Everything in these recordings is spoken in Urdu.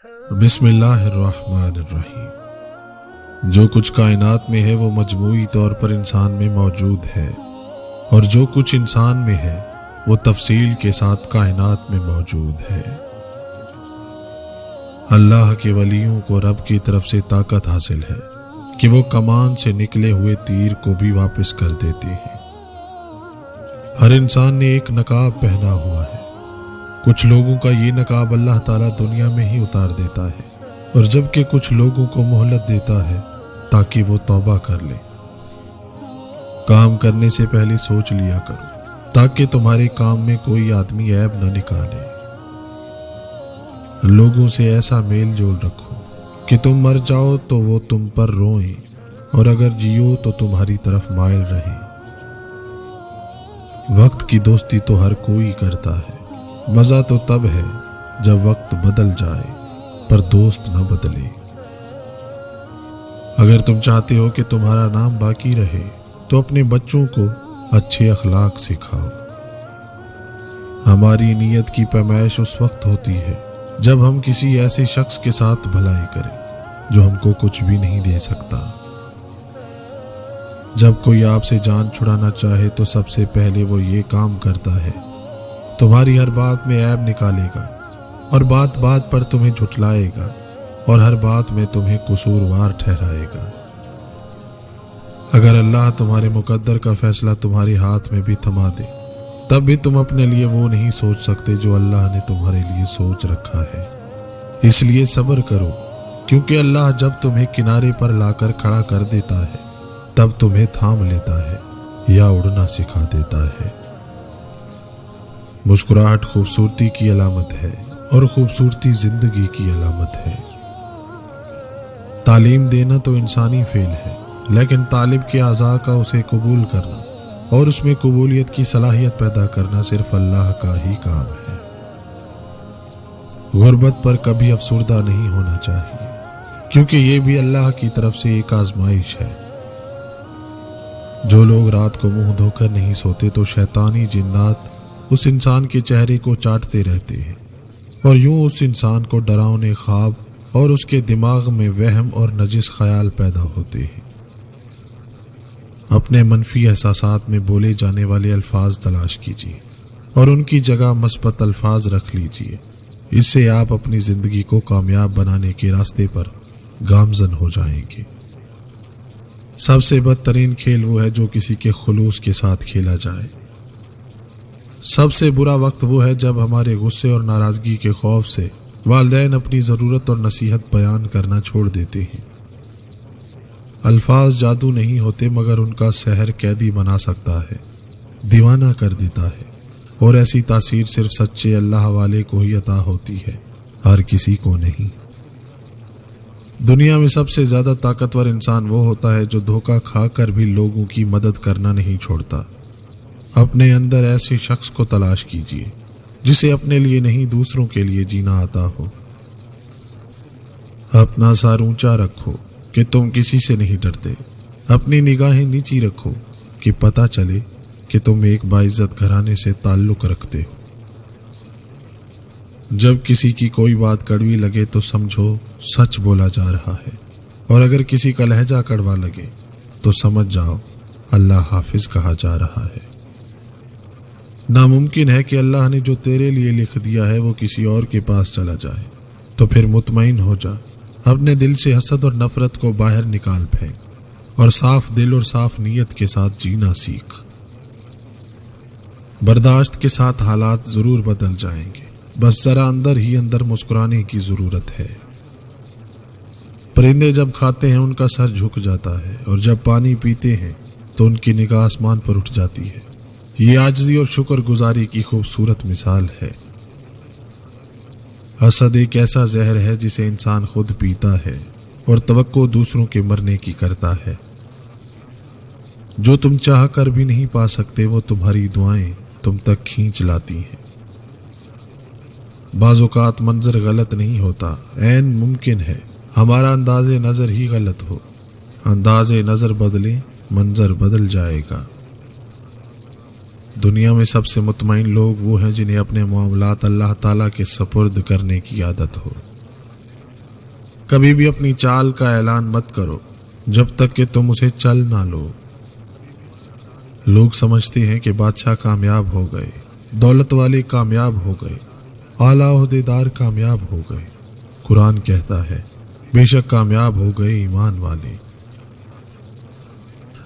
بسم اللہ الرحمن الرحیم۔ جو کچھ کائنات میں ہے وہ مجموعی طور پر انسان میں موجود ہے، اور جو کچھ انسان میں ہے وہ تفصیل کے ساتھ کائنات میں موجود ہے۔ اللہ کے ولیوں کو رب کی طرف سے طاقت حاصل ہے کہ وہ کمان سے نکلے ہوئے تیر کو بھی واپس کر دیتے ہیں۔ ہر انسان نے ایک نقاب پہنا ہوا ہے۔ کچھ لوگوں کا یہ نقاب اللہ تعالیٰ دنیا میں ہی اتار دیتا ہے، اور جبکہ کچھ لوگوں کو مہلت دیتا ہے تاکہ وہ توبہ کر لیں۔ کام کرنے سے پہلے سوچ لیا کرو تاکہ تمہارے کام میں کوئی آدمی عیب نہ نکالے۔ لوگوں سے ایسا میل جول رکھو کہ تم مر جاؤ تو وہ تم پر روئیں، اور اگر جیو تو تمہاری طرف مائل رہیں۔ وقت کی دوستی تو ہر کوئی کرتا ہے، مزہ تو تب ہے جب وقت بدل جائے پر دوست نہ بدلے۔ اگر تم چاہتے ہو کہ تمہارا نام باقی رہے تو اپنے بچوں کو اچھے اخلاق سکھاؤ۔ ہماری نیت کی پیمائش اس وقت ہوتی ہے جب ہم کسی ایسے شخص کے ساتھ بھلائی کریں جو ہم کو کچھ بھی نہیں دے سکتا۔ جب کوئی آپ سے جان چھڑانا چاہے تو سب سے پہلے وہ یہ کام کرتا ہے، تمہاری ہر بات میں عیب نکالے گا، اور بات بات پر تمہیں جھٹلائے گا، اور ہر بات میں تمہیں قصوروار ٹھہرائے گا۔ اگر اللہ تمہارے مقدر کا فیصلہ تمہارے ہاتھ میں بھی تھما دے تب بھی تم اپنے لیے وہ نہیں سوچ سکتے جو اللہ نے تمہارے لیے سوچ رکھا ہے۔ اس لیے صبر کرو، کیونکہ اللہ جب تمہیں کنارے پر لا کر کھڑا کر دیتا ہے تب تمہیں تھام لیتا ہے یا اڑنا سکھا دیتا ہے۔ مسکراہٹ خوبصورتی کی علامت ہے، اور خوبصورتی زندگی کی علامت ہے۔ تعلیم دینا تو انسانی فعل ہے، لیکن طالب کے اعضاء کا اسے قبول کرنا اور اس میں قبولیت کی صلاحیت پیدا کرنا صرف اللہ کا ہی کام ہے۔ غربت پر کبھی افسردہ نہیں ہونا چاہیے، کیونکہ یہ بھی اللہ کی طرف سے ایک آزمائش ہے۔ جو لوگ رات کو منہ دھو کر نہیں سوتے تو شیطانی جنات اس انسان کے چہرے کو چاٹتے رہتے ہیں، اور یوں اس انسان کو ڈراؤنے خواب اور اس کے دماغ میں وہم اور نجس خیال پیدا ہوتے ہیں۔ اپنے منفی احساسات میں بولے جانے والے الفاظ تلاش کیجیے اور ان کی جگہ مثبت الفاظ رکھ لیجیے۔ اس سے آپ اپنی زندگی کو کامیاب بنانے کے راستے پر گامزن ہو جائیں گے۔ سب سے بدترین کھیل وہ ہے جو کسی کے خلوص کے ساتھ کھیلا جائے۔ سب سے برا وقت وہ ہے جب ہمارے غصے اور ناراضگی کے خوف سے والدین اپنی ضرورت اور نصیحت بیان کرنا چھوڑ دیتے ہیں۔ الفاظ جادو نہیں ہوتے، مگر ان کا سحر قیدی بنا سکتا ہے، دیوانہ کر دیتا ہے، اور ایسی تاثیر صرف سچے اللہ والے کو ہی عطا ہوتی ہے، ہر کسی کو نہیں۔ دنیا میں سب سے زیادہ طاقتور انسان وہ ہوتا ہے جو دھوکہ کھا کر بھی لوگوں کی مدد کرنا نہیں چھوڑتا۔ اپنے اندر ایسے شخص کو تلاش کیجیے جسے اپنے لیے نہیں دوسروں کے لیے جینا آتا ہو۔ اپنا سر اونچا رکھو کہ تم کسی سے نہیں ڈرتے، اپنی نگاہیں نیچی رکھو کہ پتہ چلے کہ تم ایک باعزت گھرانے سے تعلق رکھتے ہو۔ جب کسی کی کوئی بات کڑوی لگے تو سمجھو سچ بولا جا رہا ہے، اور اگر کسی کا لہجہ کڑوا لگے تو سمجھ جاؤ اللہ حافظ کہا جا رہا ہے۔ ناممکن ہے کہ اللہ نے جو تیرے لیے لکھ دیا ہے وہ کسی اور کے پاس چلا جائے، تو پھر مطمئن ہو جا، اپنے دل سے حسد اور نفرت کو باہر نکال پھینک، اور صاف دل اور صاف نیت کے ساتھ جینا سیکھ۔ برداشت کے ساتھ حالات ضرور بدل جائیں گے، بس ذرا اندر ہی اندر مسکرانے کی ضرورت ہے۔ پرندے جب کھاتے ہیں ان کا سر جھک جاتا ہے، اور جب پانی پیتے ہیں تو ان کی نگاہ آسمان پر اٹھ جاتی ہے۔ یہ عاجزی اور شکر گزاری کی خوبصورت مثال ہے۔ حسد ایک ایسا زہر ہے جسے انسان خود پیتا ہے اور توقع دوسروں کے مرنے کی کرتا ہے۔ جو تم چاہ کر بھی نہیں پا سکتے وہ تمہاری دعائیں تم تک کھینچ لاتی ہیں۔ بعض اوقات منظر غلط نہیں ہوتا، عین ممکن ہے ہمارا انداز نظر ہی غلط ہو۔ انداز نظر بدلے منظر بدل جائے گا۔ دنیا میں سب سے مطمئن لوگ وہ ہیں جنہیں اپنے معاملات اللہ تعالیٰ کے سپرد کرنے کی عادت ہو۔ کبھی بھی اپنی چال کا اعلان مت کرو جب تک کہ تم اسے چل نہ لو۔ لوگ سمجھتے ہیں کہ بادشاہ کامیاب ہو گئے، دولت والے کامیاب ہو گئے، اعلیٰ عہدیدار کامیاب ہو گئے۔ قرآن کہتا ہے بے شک کامیاب ہو گئے ایمان والے۔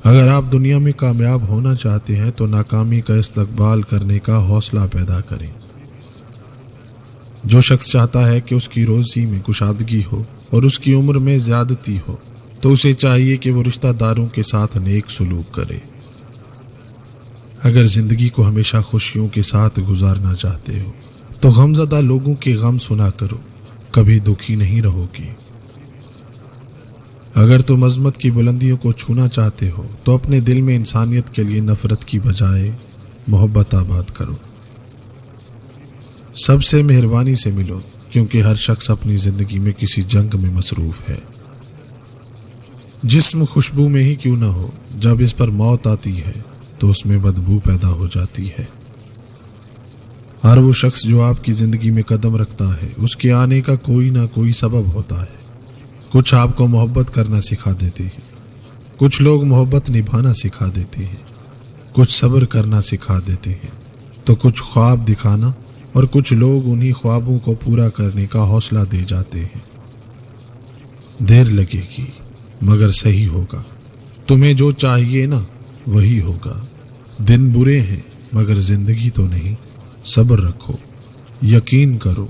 اگر آپ دنیا میں کامیاب ہونا چاہتے ہیں تو ناکامی کا استقبال کرنے کا حوصلہ پیدا کریں۔ جو شخص چاہتا ہے کہ اس کی روزی میں کشادگی ہو اور اس کی عمر میں زیادتی ہو تو اسے چاہیے کہ وہ رشتہ داروں کے ساتھ نیک سلوک کرے۔ اگر زندگی کو ہمیشہ خوشیوں کے ساتھ گزارنا چاہتے ہو تو غمزدہ لوگوں کے غم سنا کرو، کبھی دکھی نہیں رہو گی۔ اگر تم عظمت کی بلندیوں کو چھونا چاہتے ہو تو اپنے دل میں انسانیت کے لیے نفرت کی بجائے محبت آباد کرو۔ سب سے مہربانی سے ملو، کیونکہ ہر شخص اپنی زندگی میں کسی جنگ میں مصروف ہے۔ جسم خوشبو میں ہی کیوں نہ ہو، جب اس پر موت آتی ہے تو اس میں بدبو پیدا ہو جاتی ہے۔ ہر وہ شخص جو آپ کی زندگی میں قدم رکھتا ہے اس کے آنے کا کوئی نہ کوئی سبب ہوتا ہے۔ کچھ آپ کو محبت کرنا سکھا دیتے ہیں، کچھ لوگ محبت نبھانا سکھا دیتے ہیں، کچھ صبر کرنا سکھا دیتے ہیں تو کچھ خواب دکھانا، اور کچھ لوگ انہی خوابوں کو پورا کرنے کا حوصلہ دے جاتے ہیں۔ دیر لگے گی مگر صحیح ہوگا، تمہیں جو چاہیے نا وہی ہوگا۔ دن برے ہیں مگر زندگی تو نہیں، صبر رکھو، یقین کرو،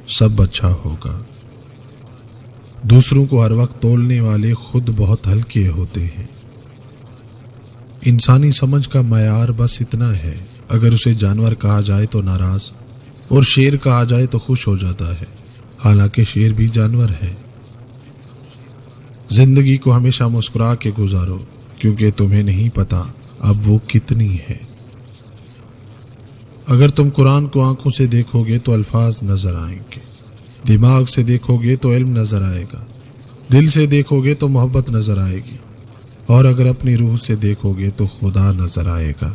سب اچھا ہوگا۔ دوسروں کو ہر وقت تولنے والے خود بہت ہلکے ہوتے ہیں۔ انسانی سمجھ کا معیار بس اتنا ہے، اگر اسے جانور کہا جائے تو ناراض اور شیر کہا جائے تو خوش ہو جاتا ہے، حالانکہ شیر بھی جانور ہے۔ زندگی کو ہمیشہ مسکرا کے گزارو، کیونکہ تمہیں نہیں پتا اب وہ کتنی ہے۔ اگر تم قرآن کو آنکھوں سے دیکھو گے تو الفاظ نظر آئیں گے، دماغ سے دیکھو گے تو علم نظر آئے گا، دل سے دیکھو گے تو محبت نظر آئے گی، اور اگر اپنی روح سے دیکھو گے تو خدا نظر آئے گا۔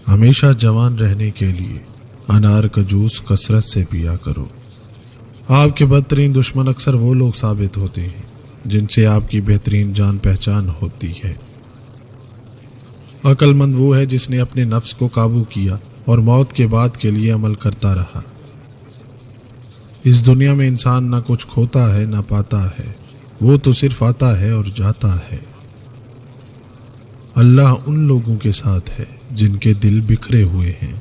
ہمیشہ جوان رہنے کے لیے انار کا جوس کثرت سے پیا کرو۔ آپ کے بدترین دشمن اکثر وہ لوگ ثابت ہوتے ہیں جن سے آپ کی بہترین جان پہچان ہوتی ہے۔ عقل مند وہ ہے جس نے اپنے نفس کو قابو کیا اور موت کے بعد کے لیے عمل کرتا رہا۔ اس دنیا میں انسان نہ کچھ کھوتا ہے نہ پاتا ہے، وہ تو صرف آتا ہے اور جاتا ہے۔ اللہ ان لوگوں کے ساتھ ہے جن کے دل بکھرے ہوئے ہیں۔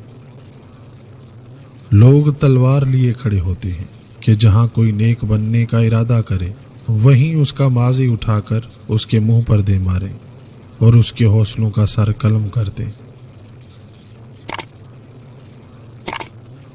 لوگ تلوار لیے کھڑے ہوتے ہیں کہ جہاں کوئی نیک بننے کا ارادہ کرے وہیں اس کا ماضی اٹھا کر اس کے منہ پر دے ماریں اور اس کے حوصلوں کا سر قلم کر دیں۔